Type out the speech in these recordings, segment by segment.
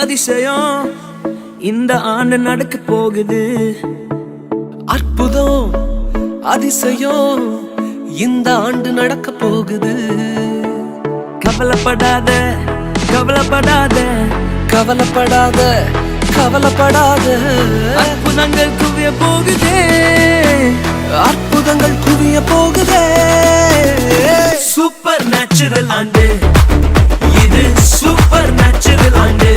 அதிசயம் இந்த ஆண்டு நடக்க போகுது. அற்புதம் அதிசயம் இந்த ஆண்டு நடக்க போகுது. கவலைப்படாத கவலைப்படாத கவலைப்படாத கவலைப்படாத அற்புதங்கள் குவிய போகுதே, அற்புதங்கள் குவிய போகுதே. சூப்பர் நேச்சுரல் ஆண்டு இது, சூப்பர் நேச்சுரல் ஆண்டு,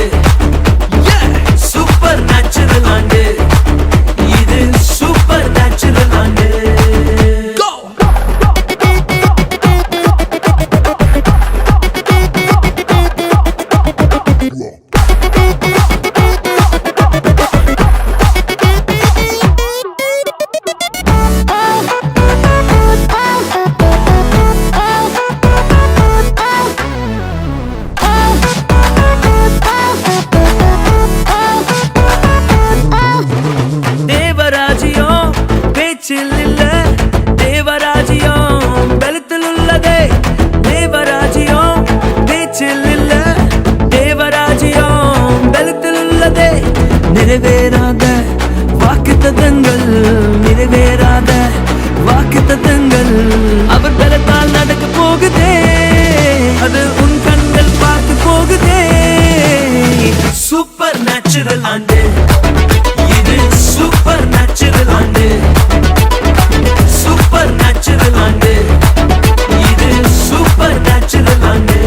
சூப்பர் நேச்சுரல் ஆண்டு இது, சூப்பர் நேச்சுரல் ஆண்டு. தேவராஜ்யம் பலத்தில் உள்ளதே, தேவராஜ்யம் பேச்சில் இல்ல, தேவராஜ்யம் பலத்தில் உள்ளதே. நிறைவேறாத வாக்குத்தத்தங்கள், நிறைவேறாத வாக்குத்தத்தங்கள் அவர் பலத்தால் நடக்க போகுதே, அது உன் கண்கள் பார்த்து போகுதே. சூப்பர் நேச்சுரல் ஆண்டு இது, சூப்பர் நேச்சுரல் ஆண்டு, சூப்பர் நேச்சுரல் ஆண்டு இது, சூப்பர் நேச்சுரல் ஆண்டு.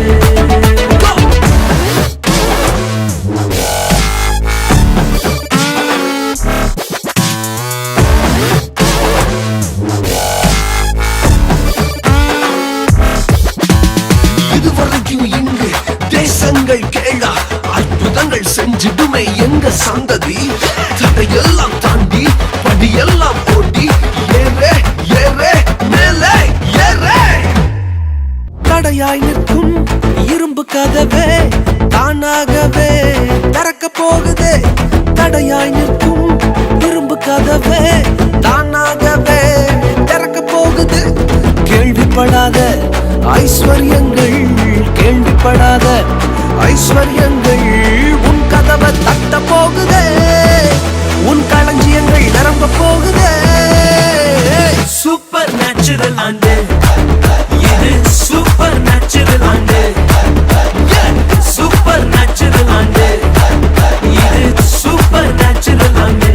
இதுவரைக்கும் இங்கு தேசங்கள் கேளா, அற்புதங்கள் செஞ்சிடுமே எங்க சந்ததி. தடையெல்லாம் தாண்டி படியெல்லாம் ஓட்டி ஏறே ஏறே மேலே ஏறே. தடையாய் நிற்கும் இரும்பு கதவே தானாகவே திறக்க போகுதே. தடையாய் நிற்கும் இரும்பு கதவே தானாகவே திறக்க போகுது. கேள்விப்படாத ஐஸ்வர்யங்கள், கேள்விப்படாத ஐஸ்வர்யங்கள் உன் கதவை தட்ட போகுதே, உன் களஞ்சியங்கள் நிரம்ப போகுதே. சூப்பர் நேச்சுரல் ஆண்டு இது, சூப்பர் நேச்சுரல் ஆண்டு, சூப்பர் நேச்சுரல் ஆண்டு இது, சூப்பர் நேச்சுரல் ஆண்டு.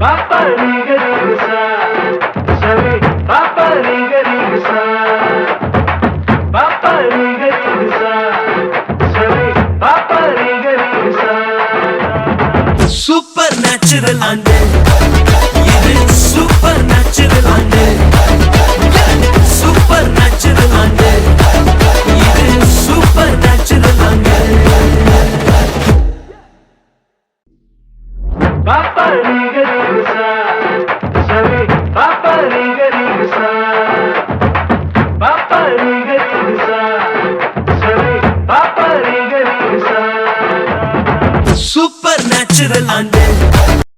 Papa Riga Riga Sa, Sabe, Papa Riga Riga Sa, Papa Riga Riga Sa, Sabe, Papa Riga Riga Sa. Super natural ஆண்டு இது, சூப்பர் நேச்சுரல் ஆண்டு, சூப்பர் நேச்சுரல் ஆண்டு இது, சூப்பர் நேச்சுரல் ஆண்டு. Papa Riga Riga Sa, Sabe, Papa Riga Riga Sa, Papa Riga Riga Sa, Sabe, Papa Riga Riga Sa. Super natural ஆண்டு